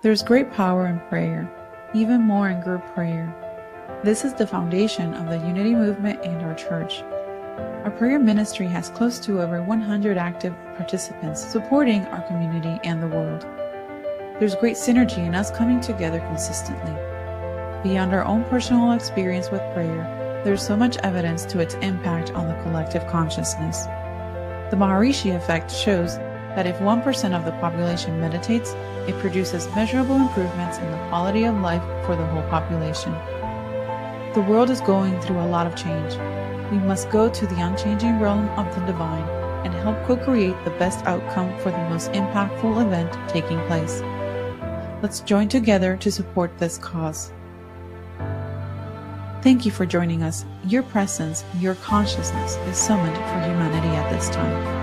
There's great power in prayer, even more in group prayer. This is the foundation of the Unity Movement and our church. Our prayer ministry has close to over 100 active participants supporting our community and the world. There's great synergy in us coming together consistently. Beyond our own personal experience with prayer, there's so much evidence to its impact on the collective consciousness. The Maharishi effect shows that if 1% of the population meditates, it produces measurable improvements in the quality of life for the whole population. The world is going through a lot of change. We must go to the unchanging realm of the divine and help co-create the best outcome for the most impactful event taking place. Let's join together to support this cause. Thank you for joining us. Your presence, your consciousness is summoned for humanity at this time.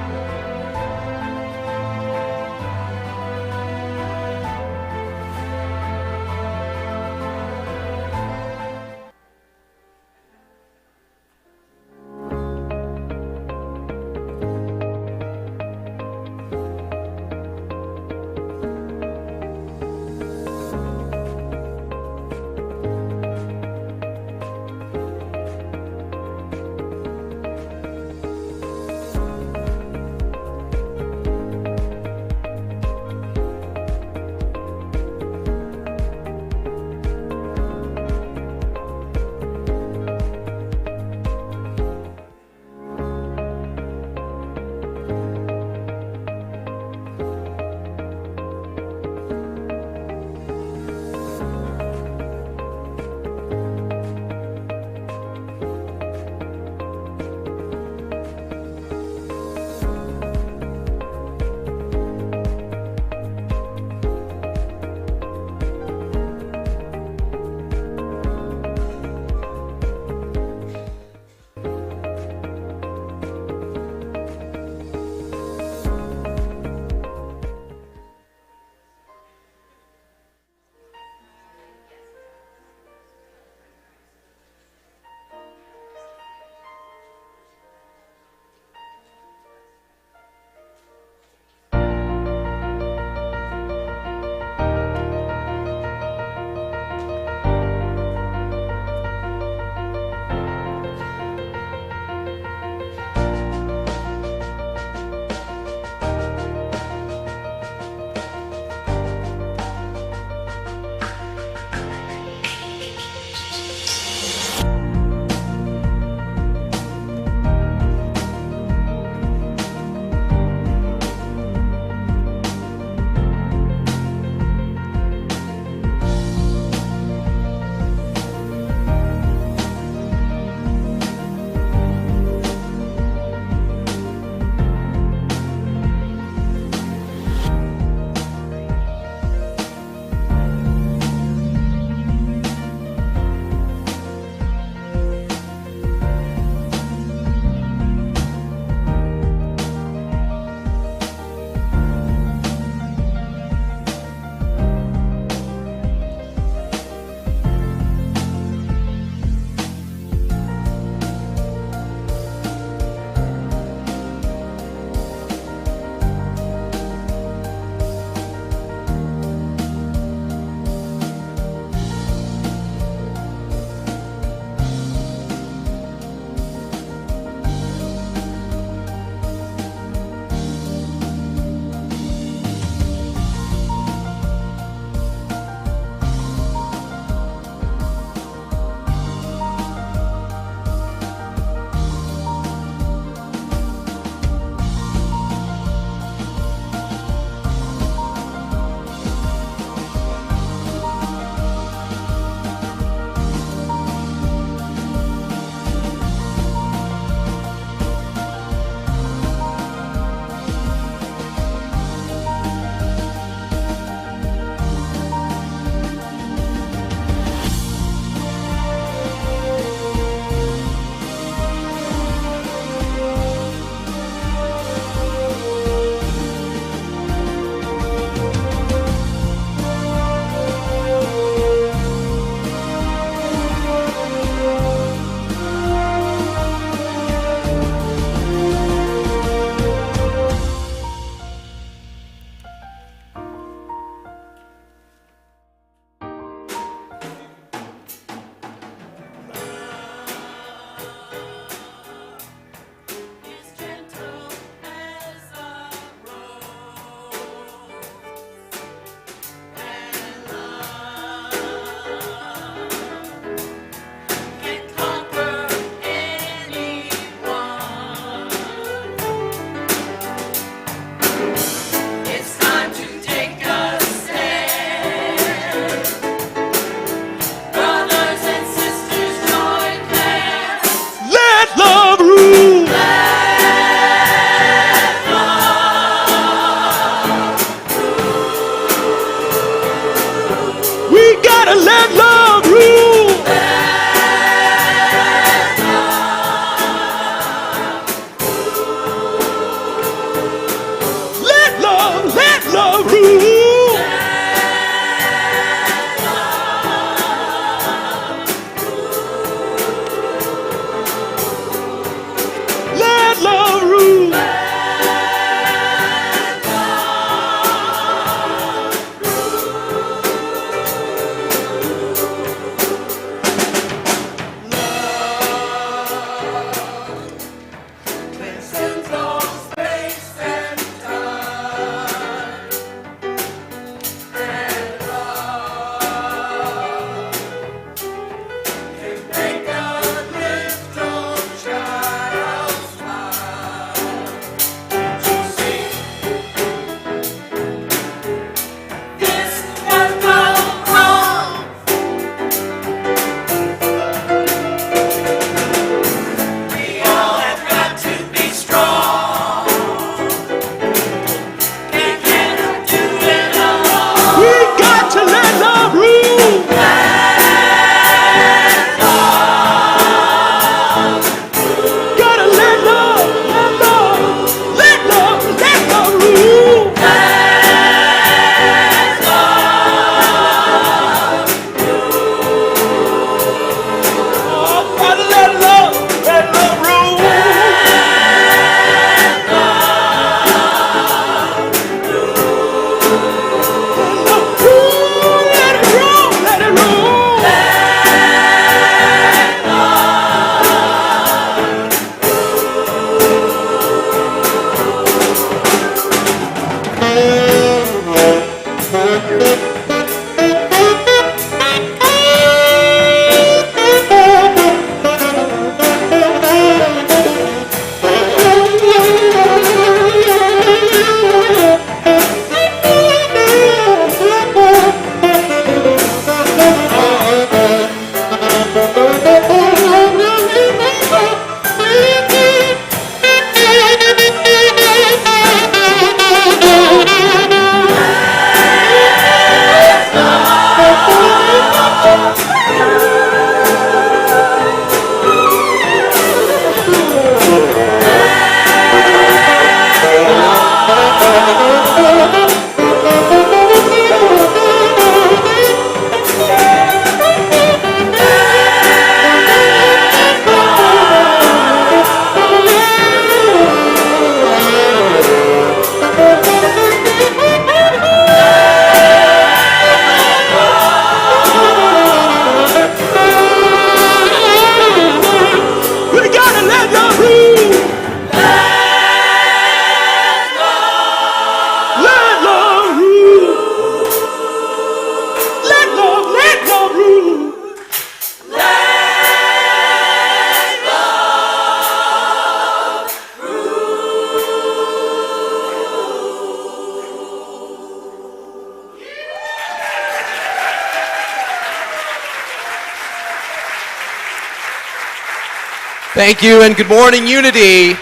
Thank you and good morning, Unity.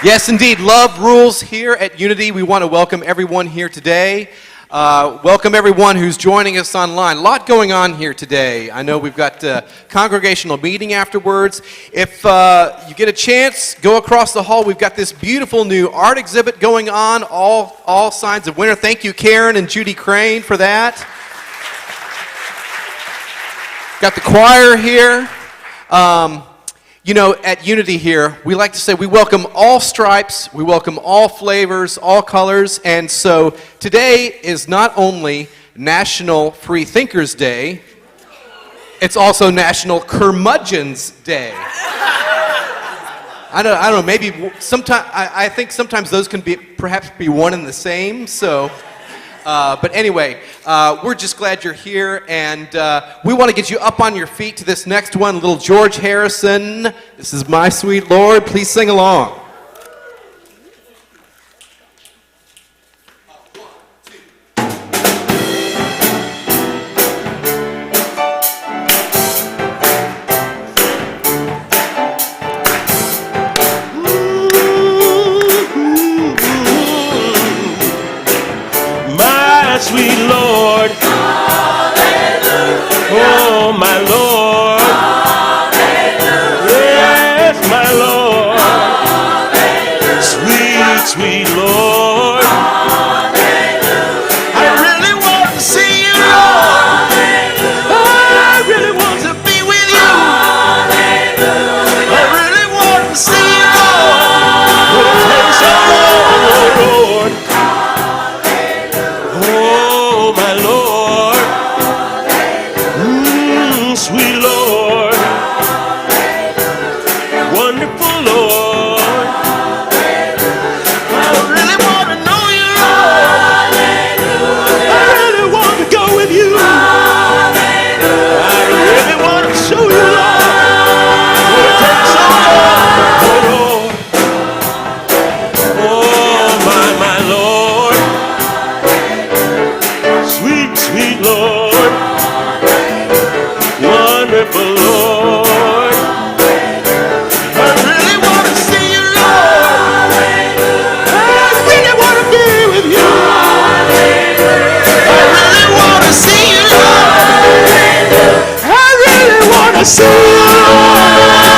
Yes, indeed, love rules here at Unity. We want to welcome everyone here today. Welcome everyone who's joining us online. A lot going on here today. I know we've got a congregational meeting afterwards. If you get a chance, go across the hall. We've got this beautiful new art exhibit going on, all signs of winter. Thank you, Karen and Judy Crane, for that. Got the choir here. You know, at Unity here, we like to say we welcome all stripes, we welcome all flavors, all colors, and so today is not only National Free Thinkers Day, it's also National Curmudgeons Day. I don't know, maybe sometimes, I think sometimes those can perhaps be one and the same, so... but anyway, we're just glad you're here, and we want to get you up on your feet to this next one, little George Harrison. This is My Sweet Lord. Please sing along. Sweet Lord, hallelujah. Oh my Lord, hallelujah. Yes, my Lord, hallelujah. Sweet, sweet Lord, hallelujah. I really want to see you, Lord, hallelujah. I really want to be with you, hallelujah. I really want to see you, Lord, but it takes so long, Lord. Oh, my Lord, sweet Lord, wonderful Lord, I really want to know you, Lord, I really want to go with you, I really want to show you, Lord, but it takes so long, oh Lord, oh my Lord, sweet, sweet Lord, wonderful Lord, I really want to see you, Lord, I really want to be with you, I really want to see you, Lord, I really want to see you, Lord,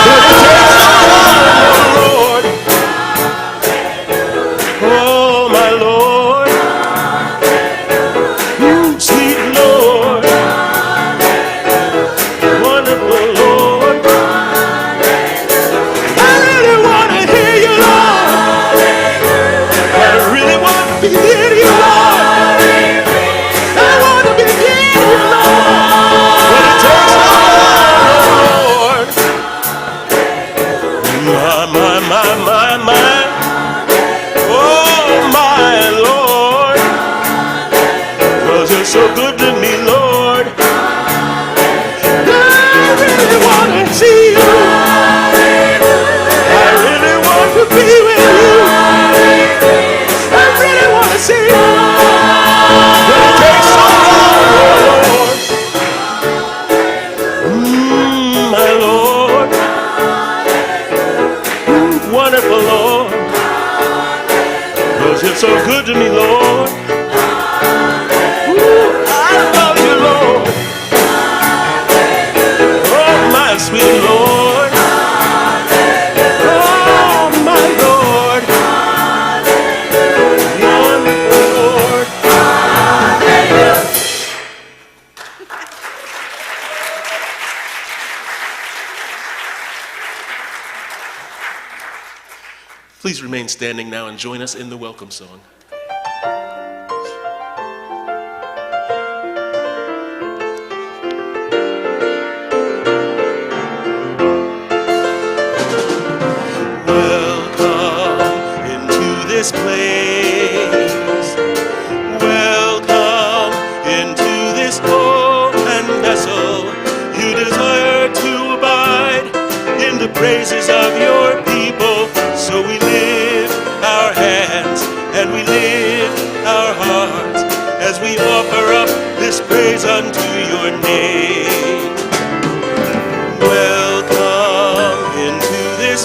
but it takes so long, Lord, oh my Lord, sweet Lord, wonderful Lord, I really want to hear you, Lord, I really want to be near you, Lord, I want to be near you, Lord, but it takes so long, Lord, my, oh my Lord, 'cause you're so good to me, Lord. I really want to see you. I really want to be with you. I really want to see you. But it takes so long, Lord. My Lord. Wonderful Lord. 'Cause you're so good to me, Lord. Sweet Lord, oh my Lord, wonderful Lord, please remain standing now and join us in the welcome song. This place, welcome into this open vessel. You desire to abide in the praises of your people. So we lift our hands and we lift our hearts as we offer up this praise unto your name. Welcome into this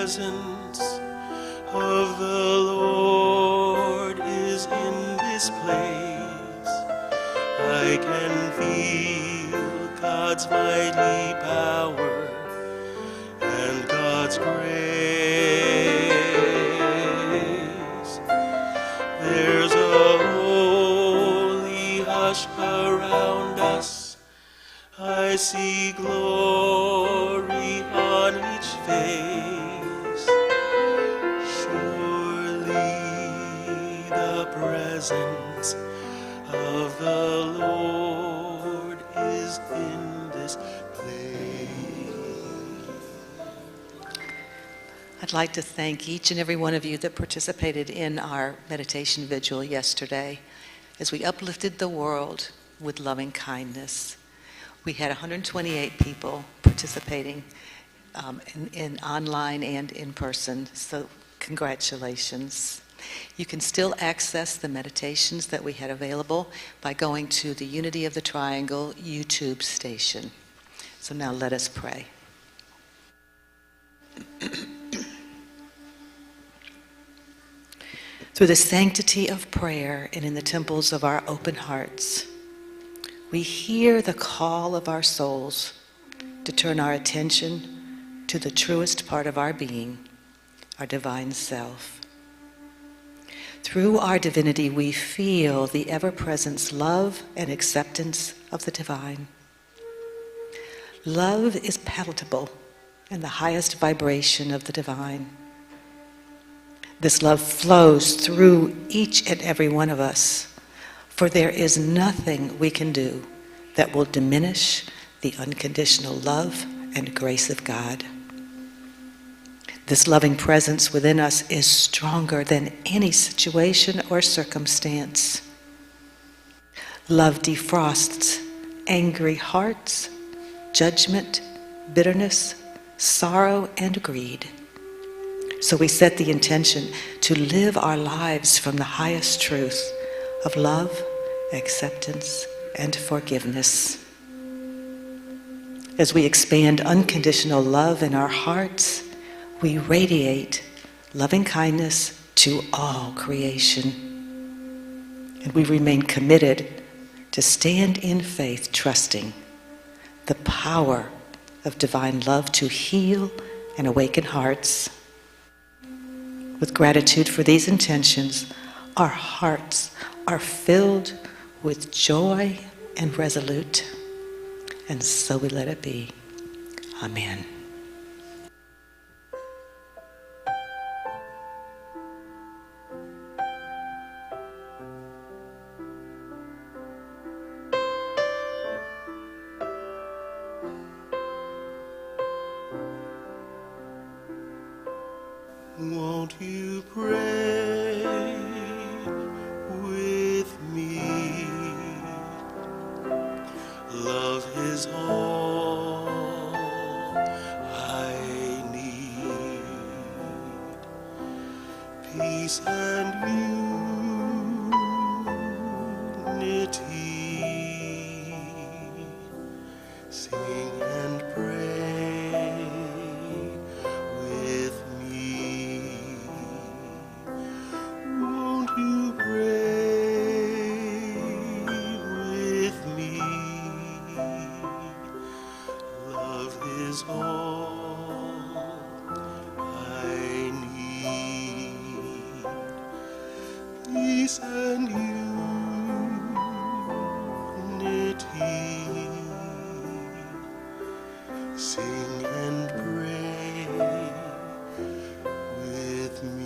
presence of the Lord is in this place. I can feel God's mighty power and God's grace. There's a holy hush around us. I see glory on each face. Surely the presence of the Lord is in this place. I'd like to thank each and every one of you that participated in our meditation vigil yesterday as we uplifted the world with loving kindness. We had 128 people participating in online and in person, so congratulations. You can still access the meditations that we had available by going to the Unity of the Triangle YouTube station. So now let us pray. Through the sanctity of prayer and in the temples of our open hearts, we hear the call of our souls to turn our attention to the truest part of our being, our divine self. Through our divinity, we feel the ever-present love and acceptance of the divine. Love is palatable and the highest vibration of the divine. This love flows through each and every one of us, for there is nothing we can do that will diminish the unconditional love and grace of God. This loving presence within us is stronger than any situation or circumstance. Love defrosts angry hearts, judgment, bitterness, sorrow, and greed. So we set the intention to live our lives from the highest truth of love, acceptance, and forgiveness. As we expand unconditional love in our hearts, we radiate loving kindness to all creation. And we remain committed to stand in faith, trusting the power of divine love to heal and awaken hearts. With gratitude for these intentions, our hearts are filled with joy and resolute. And so we let it be. Amen. Won't you pray with me? Love is all I need. Peace and unity. Sing and pray with me. Won't you pray with me? Love is all I need. Peace and unity. Sing and pray with me.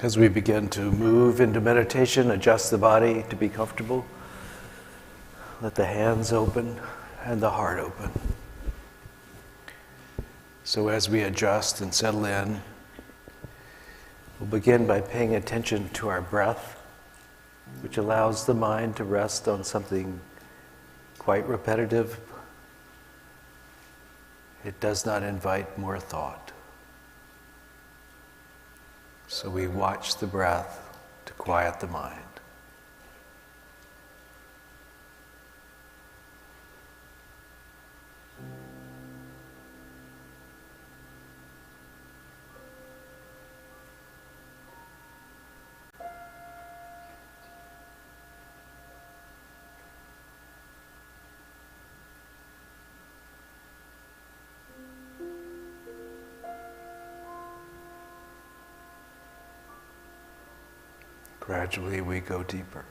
As we begin to move into meditation, adjust the body to be comfortable. Let the hands open and the heart open. So as we adjust and settle in, we'll begin by paying attention to our breath, which allows the mind to rest on something quite repetitive. It does not invite more thought. So we watch the breath to quiet the mind. Gradually we go deeper.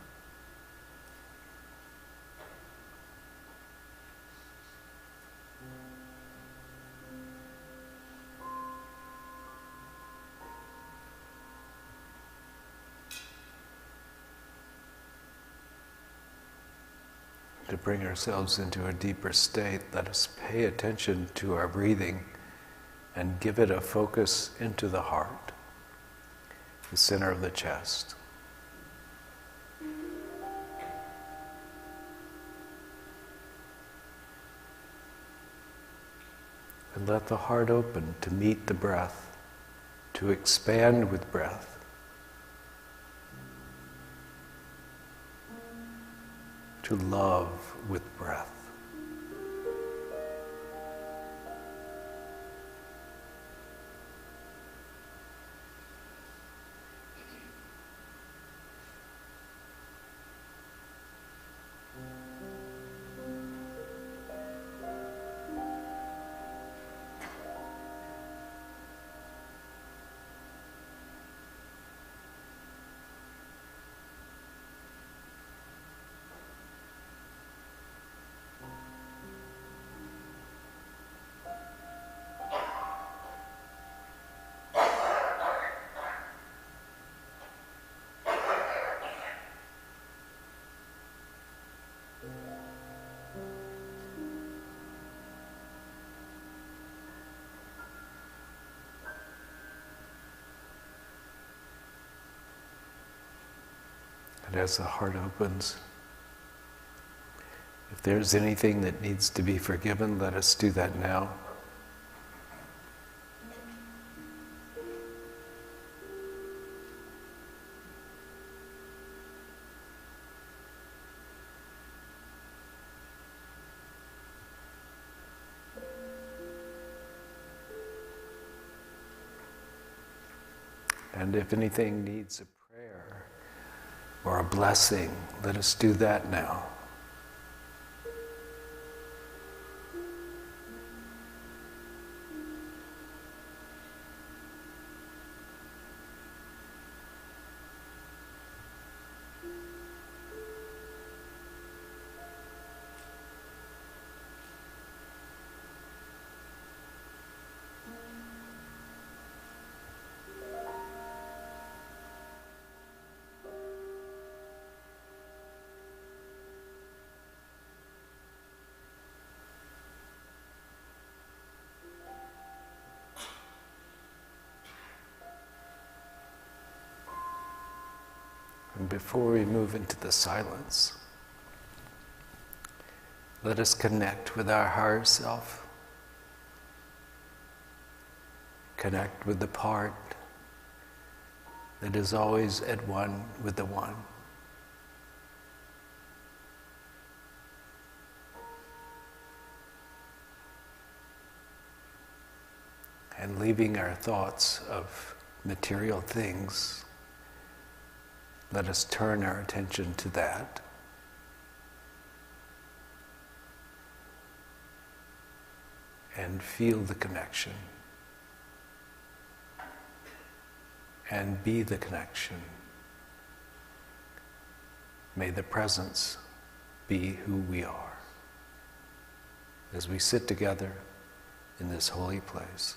To bring ourselves into a deeper state, let us pay attention to our breathing and give it a focus into the heart, the center of the chest. And let the heart open to meet the breath, to expand with breath. To love with breath. And as the heart opens, if there's anything that needs to be forgiven, let us do that now. And if anything needs a prayer or a blessing, let us do that now. And before we move into the silence, let us connect with our higher self. Connect with the part that is always at one with the one. And leaving our thoughts of material things, let us turn our attention to that. And feel the connection. And be the connection. May the presence be who we are as we sit together in this holy place.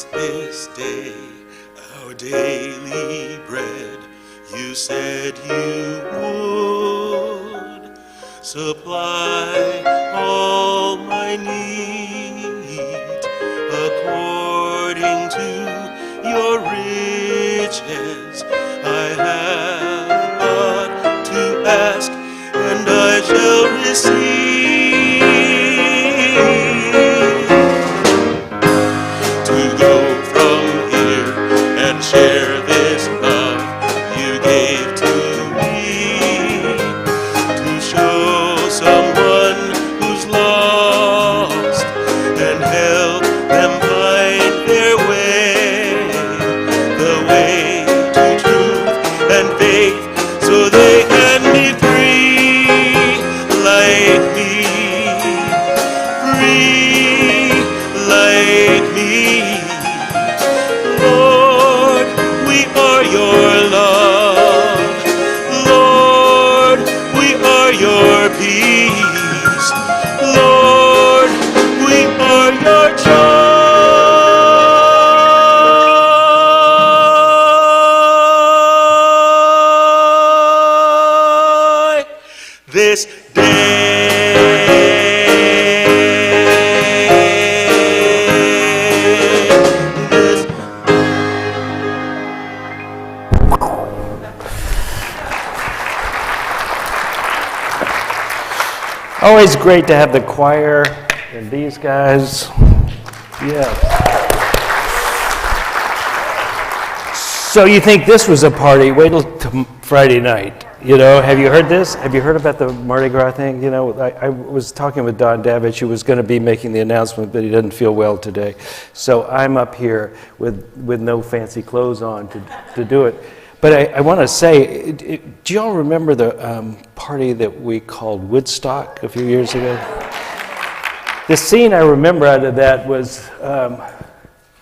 us this day our daily bread. You said you would supply all my need according to your riches. I have but to ask, and I shall receive. To go from here and share this love you gave to me, to show someone who's lost and help them find their way, the way to truth and faith, so they can be free like me, free like me. Lord, we are your love. Lord, we are your peace. Lord, we are your joy. This day. Always great to have the choir and these guys. Yeah. So you think this was a party? Wait till Friday night. You know, have you heard this? Have you heard about the Mardi Gras thing? You know, I was talking with Don Davich, who was going to be making the announcement, but he doesn't feel well today. So I'm up here with no fancy clothes on to do it. But I want to say, do y'all remember the party that we called Woodstock a few years ago? The scene I remember out of that was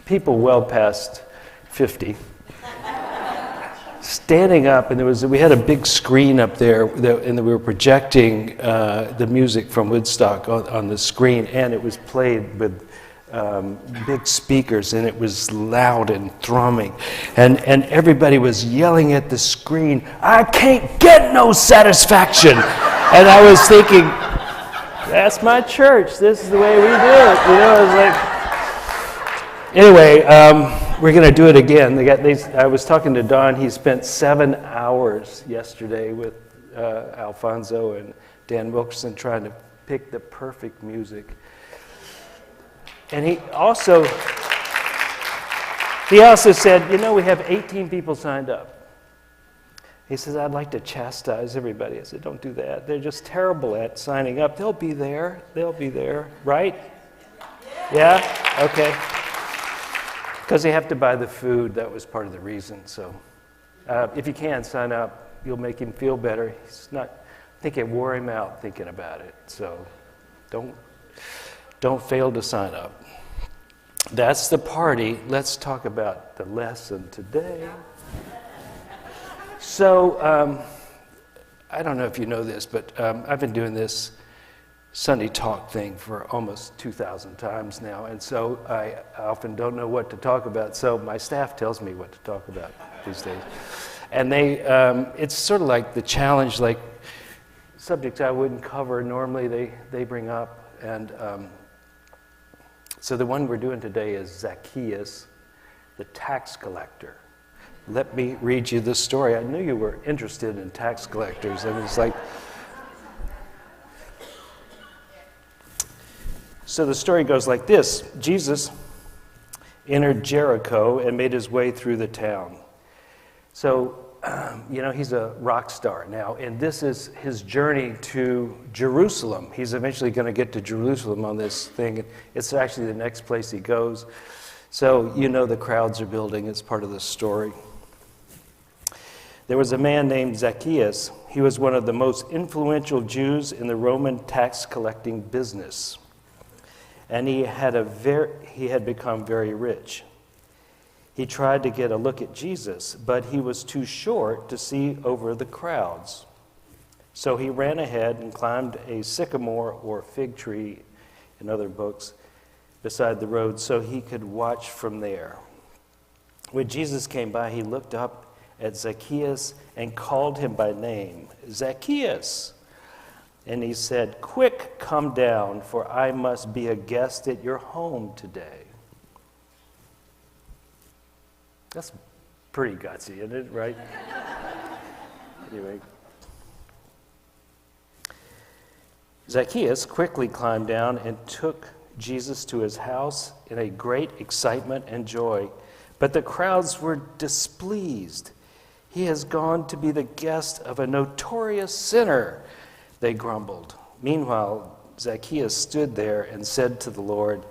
people well past 50 standing up, and we had a big screen up there, and we were projecting the music from Woodstock on the screen, and it was played with big speakers, and it was loud and thrumming, and everybody was yelling at the screen, "I can't get no satisfaction!" And I was thinking, that's my church. This is the way we do it. You know, it's like. Anyway, we're going to do it again. I was talking to Don. He spent 7 hours yesterday with Alfonso and Dan Wilkerson trying to pick the perfect music. And he also said, you know, we have 18 people signed up. He says, I'd like to chastise everybody. I said, don't do that. They're just terrible at signing up. They'll be there, right? Yeah? Okay. Because they have to buy the food. That was part of the reason. So if you can sign up, you'll make him feel better. I think it wore him out thinking about it. So don't fail to sign up. That's the party. Let's talk about the lesson today. So, I don't know if you know this, but I've been doing this Sunday talk thing for almost 2,000 times now, and so I often don't know what to talk about, so my staff tells me what to talk about these days. And it's sort of like the challenge, like subjects I wouldn't cover normally, they bring up, and so the one we're doing today is Zacchaeus, the tax collector. Let me read you this story. I knew you were interested in tax collectors. And it's like, so the story goes like this. Jesus entered Jericho and made his way through the town. So, he's a rock star now, and this is his journey to Jerusalem. He's eventually going to get to Jerusalem on this thing. It's actually the next place he goes. So, the crowds are building. It's part of the story. There was a man named Zacchaeus. He was one of the most influential Jews in the Roman tax collecting business. And he had become very rich. He tried to get a look at Jesus, but he was too short to see over the crowds. So he ran ahead and climbed a sycamore or fig tree in other books beside the road so he could watch from there. When Jesus came by, he looked up at Zacchaeus and called him by name, Zacchaeus. And he said, "Quick, come down, for I must be a guest at your home today." That's pretty gutsy, isn't it, right? Anyway. Zacchaeus quickly climbed down and took Jesus to his house in a great excitement and joy. But the crowds were displeased. "He has gone to be the guest of a notorious sinner," they grumbled. Meanwhile, Zacchaeus stood there and said to the Lord,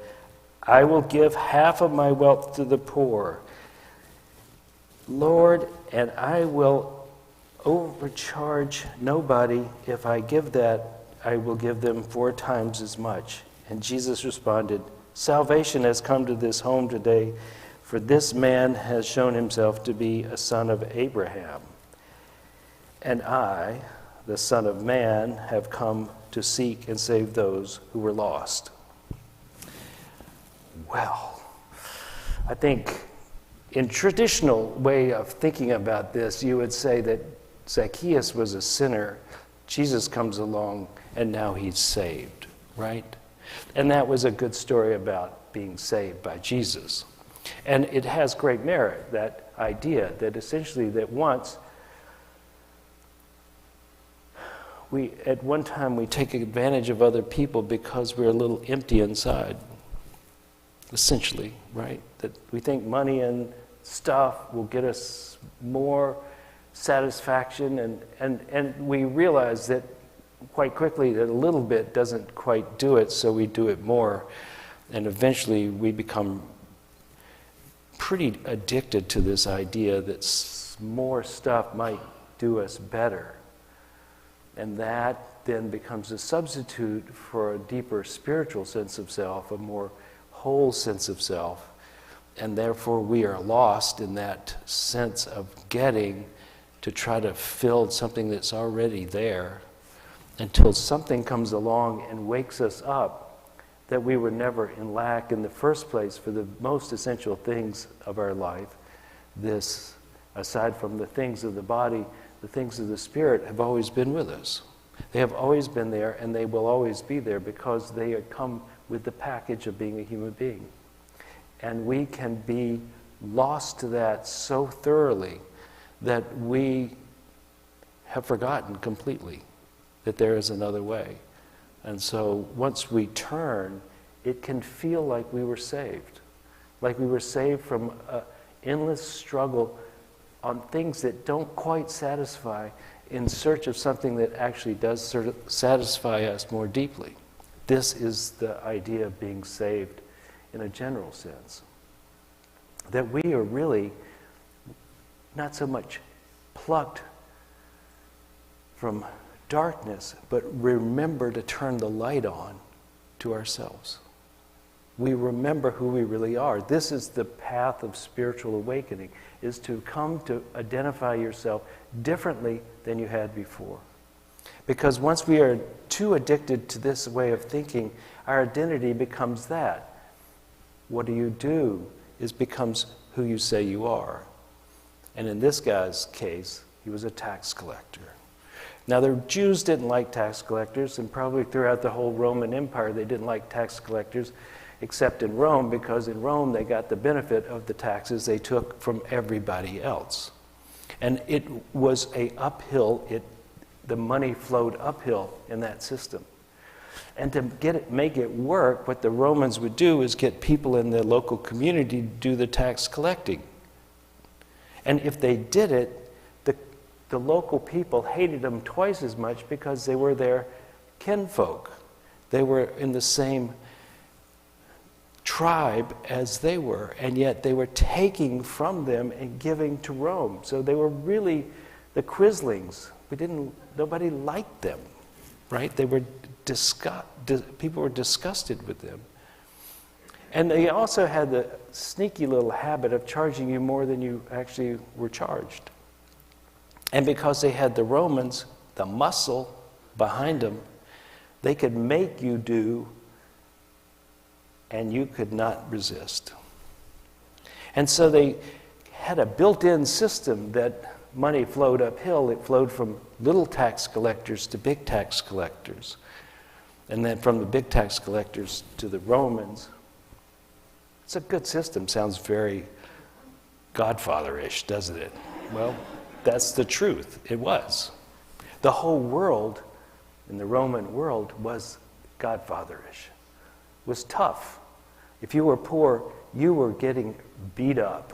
"I will give half of my wealth to the poor, Lord, and I will overcharge nobody. If I give that, I will give them 4 times as much." And Jesus responded, "Salvation has come to this home today, for this man has shown himself to be a son of Abraham. And I, the Son of Man, have come to seek and save those who were lost." Well, I think in traditional way of thinking about this, you would say that Zacchaeus was a sinner. Jesus comes along and now he's saved, right? And that was a good story about being saved by Jesus. And it has great merit, that idea that essentially that once at one time we take advantage of other people because we're a little empty inside, essentially, right? That we think money and stuff will get us more satisfaction, and we realize that quite quickly that a little bit doesn't quite do it, so we do it more, and eventually we become pretty addicted to this idea that more stuff might do us better. And that then becomes a substitute for a deeper spiritual sense of self, a more whole sense of self. And therefore we are lost in that sense of getting to try to fill something that's already there until something comes along and wakes us up that we were never in lack in the first place for the most essential things of our life. This, aside from the things of the body, the things of the Spirit have always been with us. They have always been there, and they will always be there because they come with the package of being a human being. And we can be lost to that so thoroughly that we have forgotten completely that there is another way. And so once we turn, it can feel like we were saved from an endless struggle on things that don't quite satisfy, in search of something that actually does satisfy us more deeply. This is the idea of being saved in a general sense. That we are really not so much plucked from darkness, but remember to turn the light on to ourselves. We remember who we really are. This is the path of spiritual awakening, is to come to identify yourself differently than you had before. Because once we are too addicted to this way of thinking, our identity becomes that. What do is becomes who you say you are. And in this guy's case, he was a tax collector. Now, the Jews didn't like tax collectors, and probably throughout the whole Roman Empire, they didn't like tax collectors, except in Rome, because in Rome they got the benefit of the taxes they took from everybody else. And it was the money flowed uphill in that system. And to make it work, what the Romans would do is get people in the local community to do the tax collecting. And if they did it, the local people hated them twice as much because they were their kinfolk. They were in the same tribe as they were, and yet they were taking from them and giving to Rome. So they were really the Quislings. Nobody liked them, right? They were people were disgusted with them. And they also had the sneaky little habit of charging you more than you actually were charged. And because they had the Romans, the muscle behind them, they could make you do and you could not resist. And so they had a built-in system that money flowed uphill. It flowed from little tax collectors to big tax collectors, and then from the big tax collectors to the Romans. It's a good system. Sounds very Godfather-ish, doesn't it? Well, that's the truth. It was. The whole world, in the Roman world, was Godfather-ish. It was tough. If you were poor, you were getting beat up.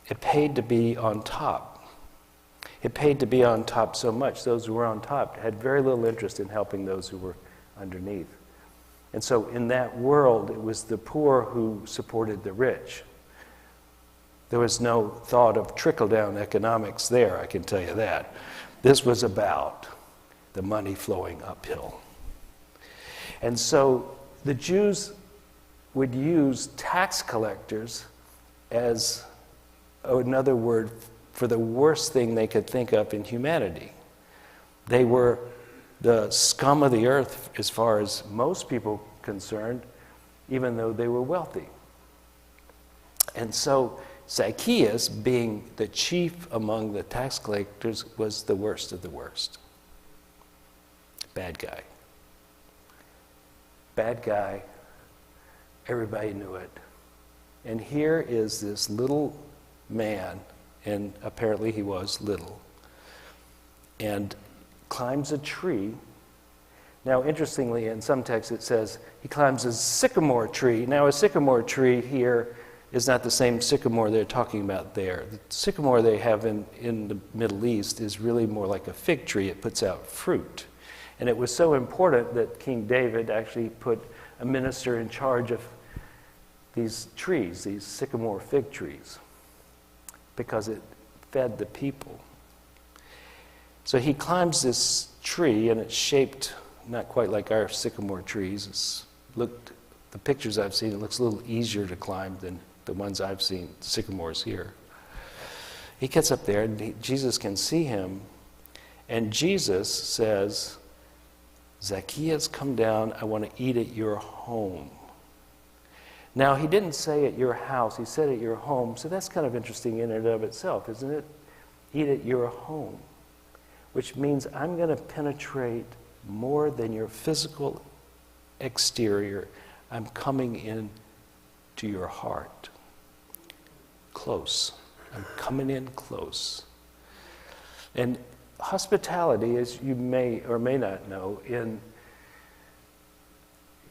It paid to be on top. It paid to be on top so much. Those who were on top had very little interest in helping those who were underneath. And so in that world, it was the poor who supported the rich. There was no thought of trickle-down economics there, I can tell you that. This was about the money flowing uphill. And so the Jews would use tax collectors as another word for the worst thing they could think of in humanity. They were the scum of the earth as far as most people concerned, even though they were wealthy. And so Zacchaeus, being the chief among the tax collectors, was the worst of the worst. Bad guy. Bad guy. Everybody knew it. And here is this little man, and apparently he was little, and climbs a tree. Now, interestingly, in some texts it says he climbs a sycamore tree. Now, a sycamore tree here is not the same sycamore they're talking about there. The sycamore they have in the Middle East is really more like a fig tree. It puts out fruit. And it was so important that King David actually put a minister in charge of these trees, these sycamore fig trees, because it fed the people. So he climbs this tree, and it's shaped not quite like our sycamore trees. The pictures I've seen, it looks a little easier to climb than the ones I've seen, sycamores here. He gets up there, and Jesus can see him, and Jesus says, Zacchaeus, come down, I want to eat at your home. Now, he didn't say at your house, he said at your home, so that's kind of interesting in and of itself, isn't it? Eat at your home, which means I'm going to penetrate more than your physical exterior. I'm coming in to your heart. Close. I'm coming in close. And hospitality, as you may or may not know, in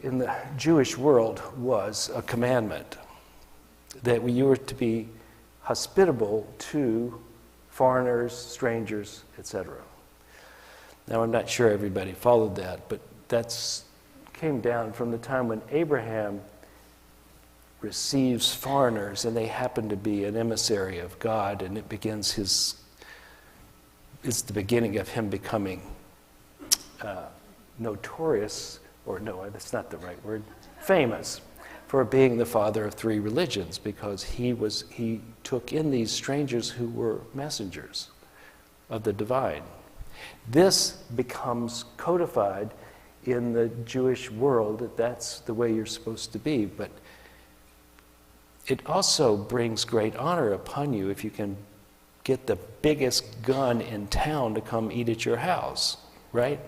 the Jewish world was a commandment that you were to be hospitable to foreigners, strangers, etc. Now, I'm not sure everybody followed that, but that came down from the time when Abraham receives foreigners, and they happen to be an emissary of God, and it begins it's the beginning of him becoming notorious, or no, that's not the right word, famous for being the father of three religions, because he took in these strangers who were messengers of the divine. This becomes codified in the Jewish world that that's the way you're supposed to be, but it also brings great honor upon you if you can get the biggest gun in town to come eat at your house, right?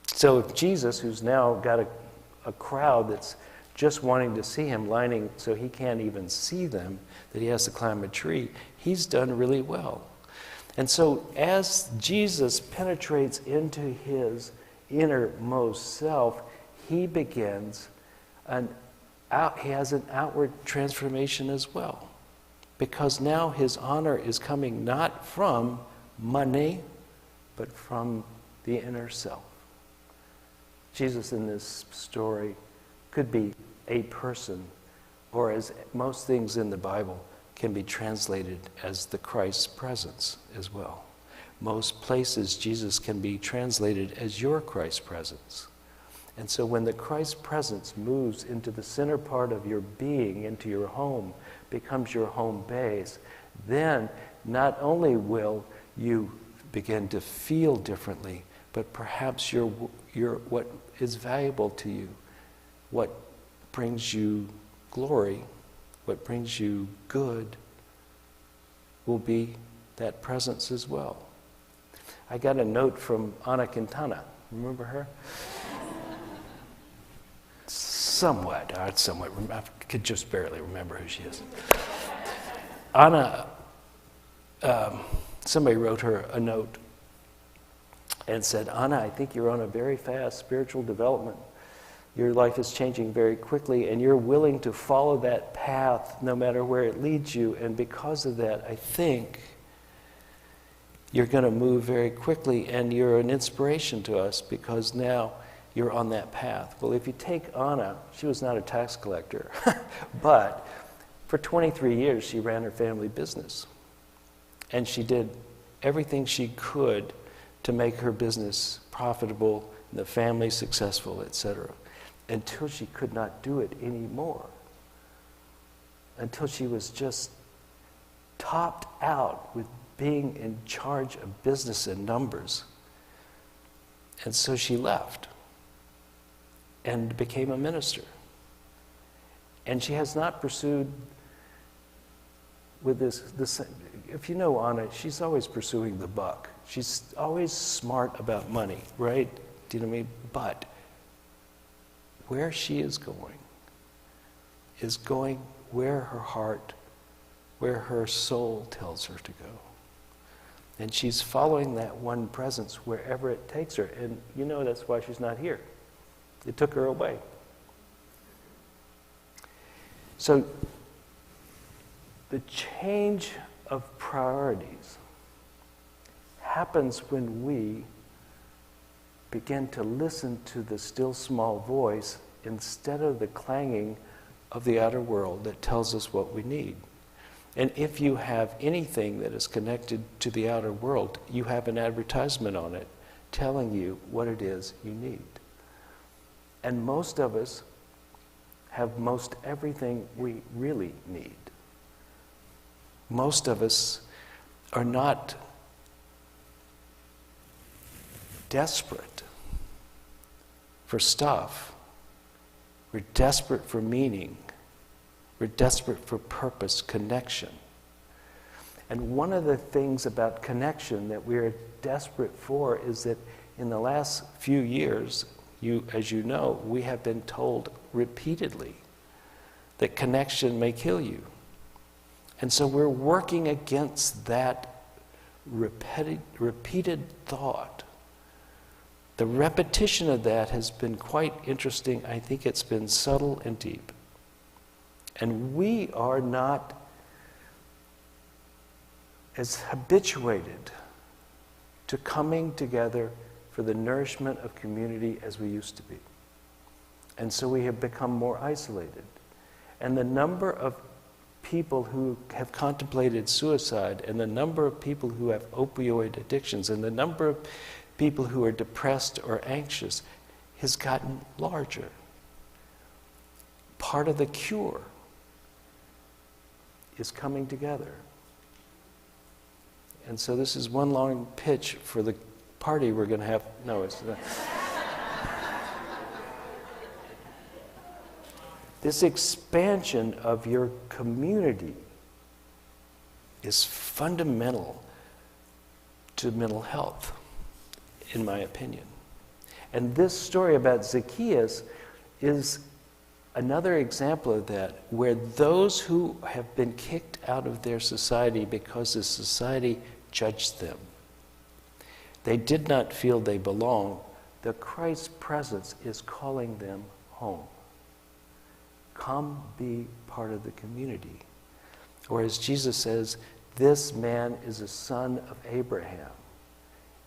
So if Jesus, who's now got a crowd that's just wanting to see him, lining so he can't even see them, that he has to climb a tree, he's done really well. And so as Jesus penetrates into his innermost self, he begins he has an outward transformation as well. Because now his honor is coming not from money, but from the inner self. Jesus in this story could be a person, or as most things in the Bible can be translated as the Christ's presence as well. Most places Jesus can be translated as your Christ's presence. And so when the Christ presence moves into the center part of your being, into your home, becomes your home base, then not only will you begin to feel differently, but perhaps what is valuable to you what brings you glory, what brings you good, will be that presence as well. I got a note from Ana Quintana. Remember her? Somewhat. I could just barely remember who she is. Ana, somebody wrote her a note and said, Ana, I think you're on a very fast spiritual development. Your life is changing very quickly, and you're willing to follow that path no matter where it leads you. And because of that, I think you're going to move very quickly, and you're an inspiration to us because now you're on that path. Well, if you take Anna, she was not a tax collector, but for 23 years she ran her family business. And she did everything she could to make her business profitable, and the family successful, etc., until she could not do it anymore. Until she was just topped out with being in charge of business and numbers. And so she left and became a minister. And she has not pursued with this. If you know Anna, she's always pursuing the buck. She's always smart about money, right? Do you know what I mean? But where she is going where her heart, where her soul tells her to go. And she's following that one presence wherever it takes her. And you know that's why she's not here. It took her away. So the change of priorities happens when we begin to listen to the still small voice instead of the clanging of the outer world that tells us what we need. And if you have anything that is connected to the outer world, you have an advertisement on it telling you what it is you need. And most of us have most everything we really need. Most of us are not desperate for stuff. We're desperate for meaning. We're desperate for purpose, connection. And one of the things about connection that we're desperate for is that in the last few years, as you know, we have been told repeatedly that connection may kill you. And so we're working against that repeated thought. The repetition of that has been quite interesting. I think it's been subtle and deep. And we are not as habituated to coming together for the nourishment of community as we used to be. And so we have become more isolated. And the number of people who have contemplated suicide, and the number of people who have opioid addictions, and the number of people who are depressed or anxious has gotten larger. Part of the cure is coming together. And so this is one long pitch for the party we're going to have. No, it's not. This expansion of your community is fundamental to mental health, in my opinion. And this story about Zacchaeus is another example of that, where those who have been kicked out of their society because the society judged them, they did not feel they belong. The Christ's presence is calling them home. Come be part of the community. Or as Jesus says, this man is a son of Abraham.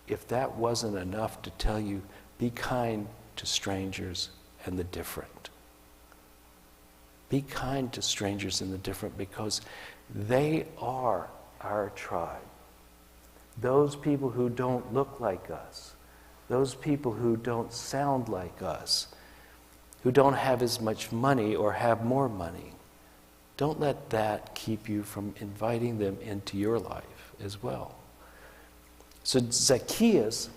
If that wasn't enough to tell you, be kind to strangers and the different. Be kind to strangers and the different, because they are our tribe. Those people who don't look like us, those people who don't sound like us, who don't have as much money or have more money, don't let that keep you from inviting them into your life as well. So Zacchaeus,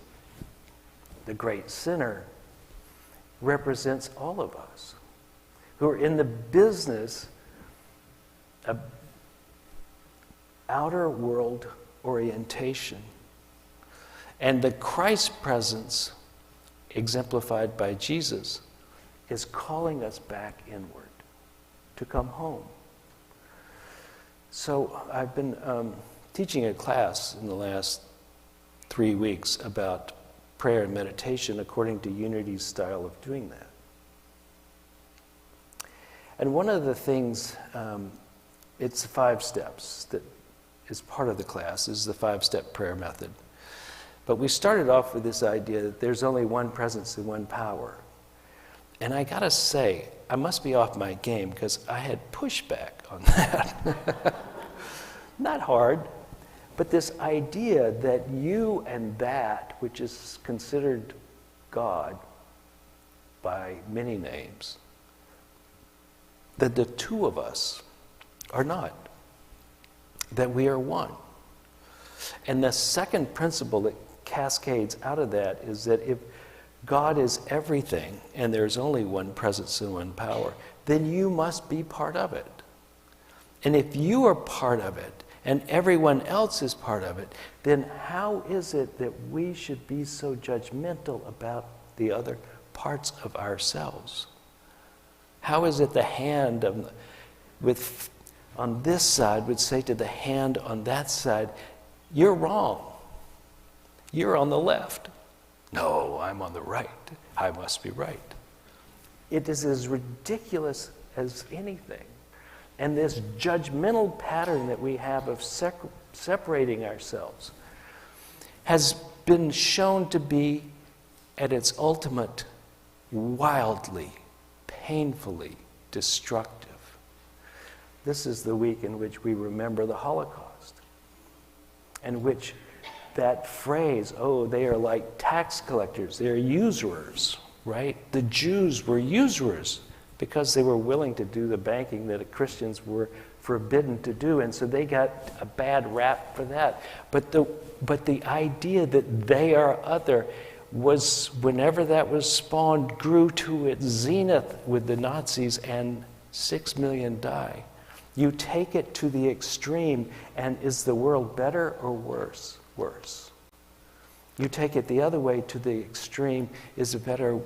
the great sinner, represents all of us. who are in the business of outer world orientation. And the Christ presence, exemplified by Jesus, is calling us back inward to come home. So I've been teaching a class in the last 3 weeks about prayer and meditation according to Unity's style of doing that. And one of the things, it's 5 steps that is part of the class, is the 5-step prayer method. But we started off with this idea that there's only one presence and one power. And I gotta say, I must be off my game because I had pushback on that. Not hard, but this idea that you and that, which is considered God by many names, that the two of us are not, that we are one. And the second principle that cascades out of that is that if God is everything and there's only one presence and one power, then you must be part of it. And if you are part of it and everyone else is part of it, then how is it that we should be so judgmental about the other parts of ourselves? How is it the hand on this side would say to the hand on that side, "You're wrong. You're on the left." "No, I'm on the right. I must be right." It is as ridiculous as anything. And this judgmental pattern that we have of separating ourselves has been shown to be, at its ultimate, wildly, painfully destructive. This is the week in which we remember the Holocaust, in which that phrase, "Oh, they are like tax collectors, they're usurers," right? The Jews were usurers because they were willing to do the banking that Christians were forbidden to do, and so they got a bad rap for that. But the idea that they are other was, whenever that was spawned, grew to its zenith with the Nazis, and 6 million die. You take it to the extreme, and is the world better or worse? Worse. You take it the other way to the extreme, is it better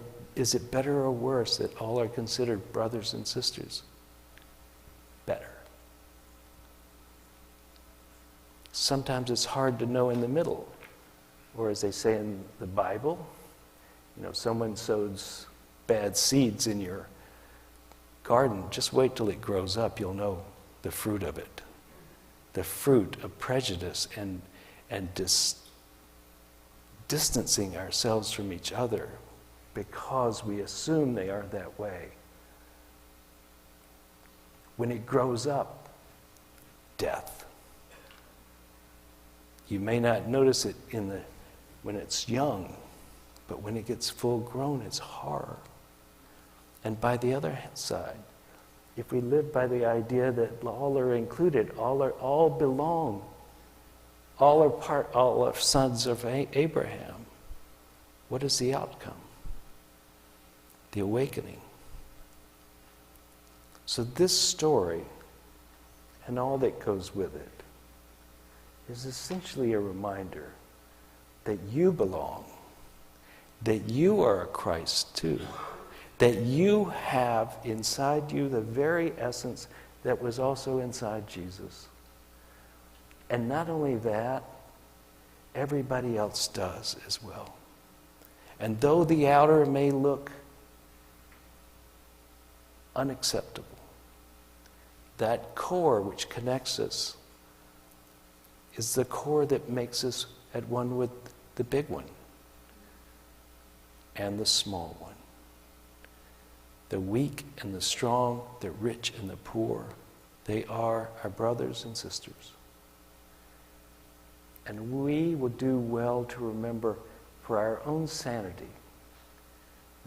or worse that all are considered brothers and sisters? Better. Sometimes it's hard to know in the middle. Or as they say in the Bible, someone sows bad seeds in your garden, just wait till it grows up, you'll know the fruit of it. The fruit of prejudice and distancing ourselves from each other because we assume they are that way. When it grows up, death. You may not notice it when it's young, but when it gets full grown, it's horror. And by the other side, if we live by the idea that all are included, all belong, all are sons of Abraham, what is the outcome? The awakening. So this story and all that goes with it is essentially a reminder that you belong, that you are a Christ too, that you have inside you the very essence that was also inside Jesus. And not only that, everybody else does as well. And though the outer may look unacceptable, that core which connects us is the core that makes us at one with the big one and the small one. The weak and the strong, the rich and the poor, they are our brothers and sisters. And we would do well to remember, for our own sanity,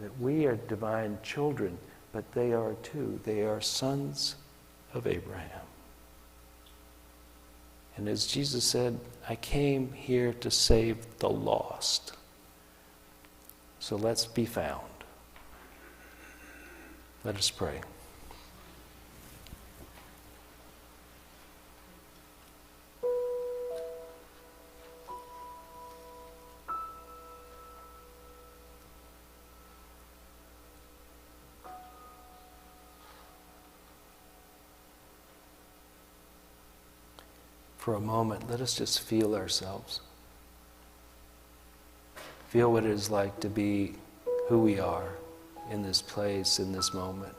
that we are divine children, but they are too. They are sons of Abraham. And as Jesus said, I came here to save the lost. So let's be found. Let us pray. for a moment, let us just feel ourselves. Feel what it is like to be who we are in this place, in this moment.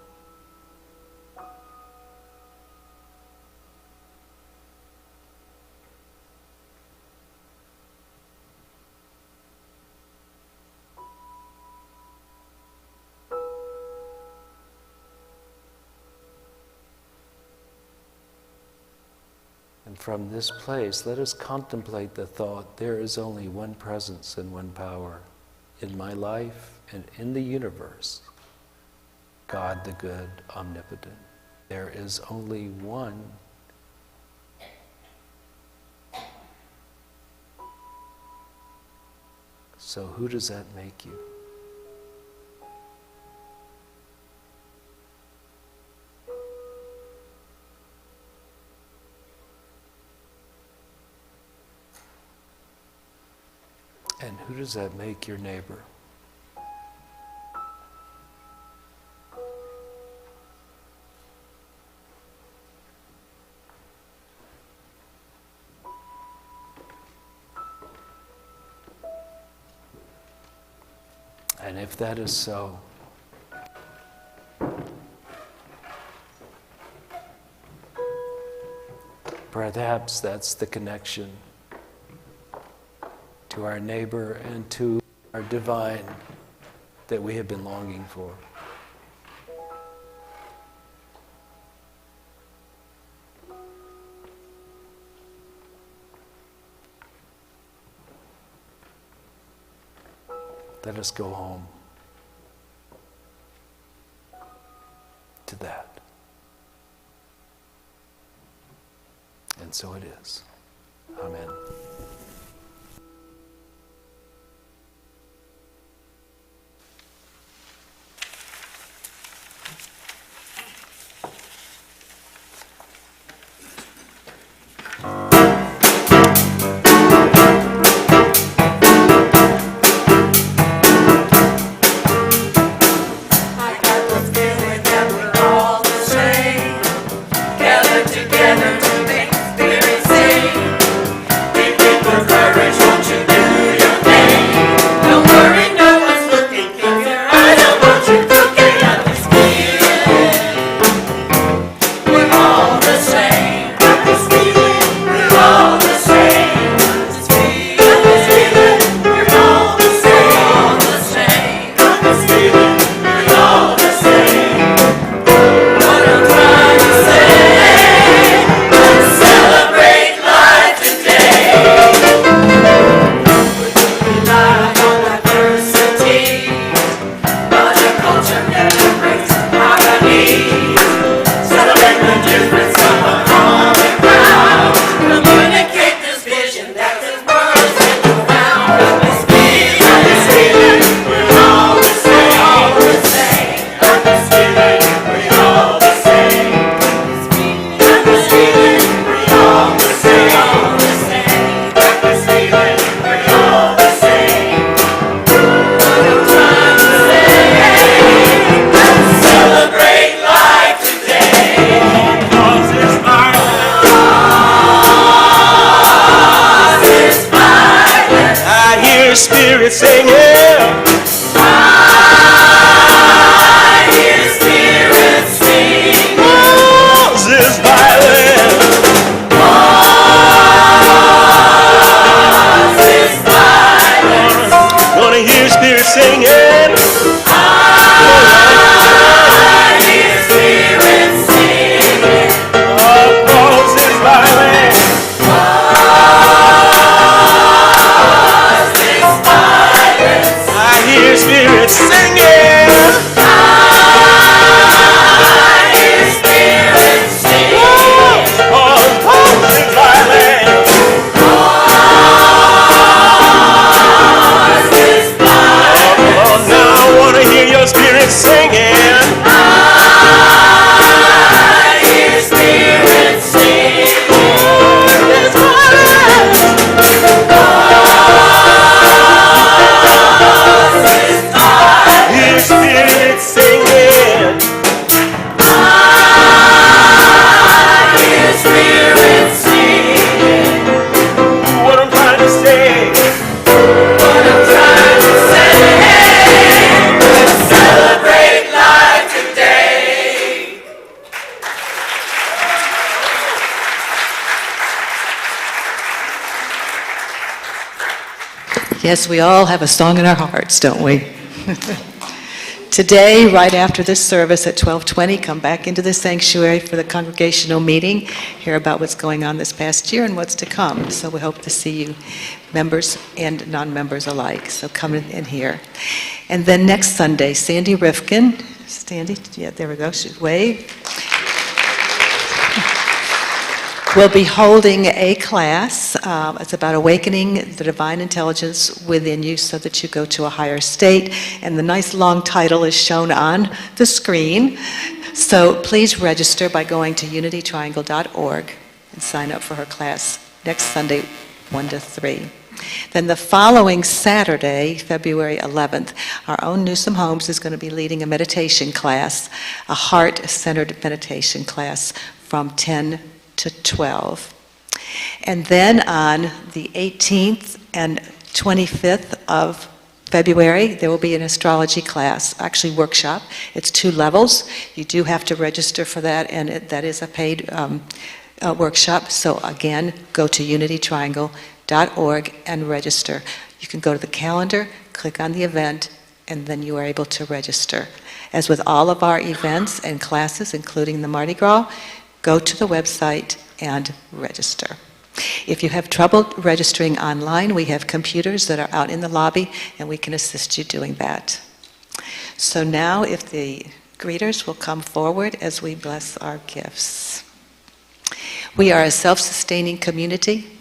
And from this place, let us contemplate the thought, there is only one presence and one power in my life and in the universe. God the good, omnipotent. There is only one. So who does that make you? And who does that make your neighbor? And if that is so, perhaps that's the connection to our neighbor and to our divine that we have been longing for. Let us go home to that. And so it is. Amen. Spirit singing. I hear Spirit singing. Walls is violent. Walls is violent. Wanna hear Spirit singing? I hear Spirit singing. Walls is violent. Spirit singing. I hear Spirit singing. All is violent. All is violent. Oh, now I want to hear your Spirit singing. I hear Spirit singing. All is violent. All is violent. Yes, we all have a song in our hearts, don't we? Today, right after this service at 12:20, come back into the sanctuary for the congregational meeting, hear about what's going on this past year and what's to come. So we hope to see you, members and non-members alike. So come in here. And then next Sunday, Sandy Rifkin, yeah, there we go, she's wave. We'll be holding a class. It's about awakening the divine intelligence within you so that you go to a higher state. And the nice long title is shown on the screen. So please register by going to unitytriangle.org and sign up for her class next Sunday, 1 to 3. Then the following Saturday, February 11th, our own Newsom Holmes is going to be leading a meditation class, a heart-centered meditation class from 10 to 12. And then on the 18th and 25th of February, there will be an astrology class, actually workshop. It's 2 levels. You do have to register for that, and that is a paid workshop. So again, go to unitytriangle.org and register. You can go to the calendar, click on the event, and then you are able to register. As with all of our events and classes, including the Mardi Gras, go to the website and register. If you have trouble registering online, we have computers that are out in the lobby, and we can assist you doing that. So now, if the greeters will come forward as we bless our gifts. We are a self-sustaining community.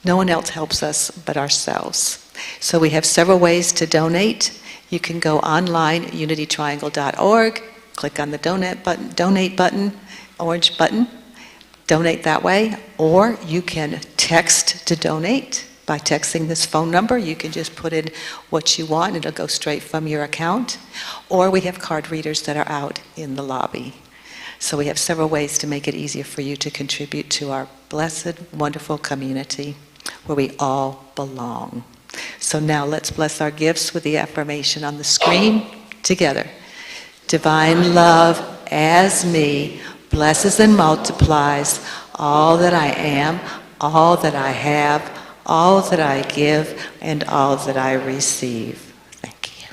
No one else helps us but ourselves. So we have several ways to donate. You can go online, unitytriangle.org, click on the donate button, orange button, donate that way, or you can text to donate by texting this phone number. You can just put in what you want and it'll go straight from your account, or we have card readers that are out in the lobby. So we have several ways to make it easier for you to contribute to our blessed, wonderful community where we all belong. So now let's bless our gifts with the affirmation on the screen together. Divine love as me blesses and multiplies all that I am, all that I have, all that I give, and all that I receive. Thank you.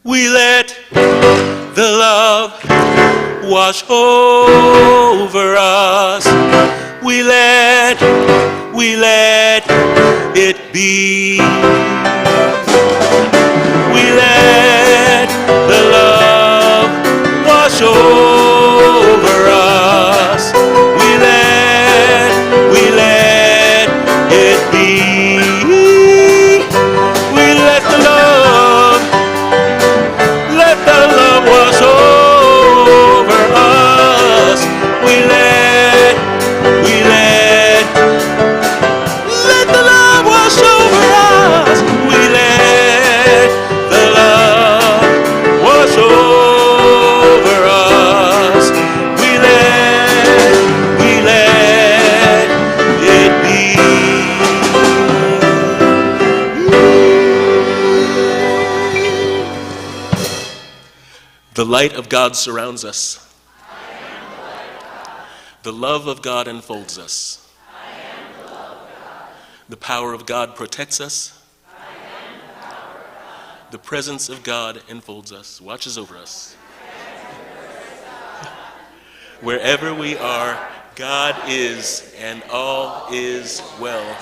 We let the love wash over us. We let it be. We let the love wash over us. We let it be. We let the love wash over us. We let the love wash over us. The light of God surrounds us. The love of God enfolds us. The power of God protects us. The presence of God enfolds us, watches over us. Wherever we are, God is, and all is well.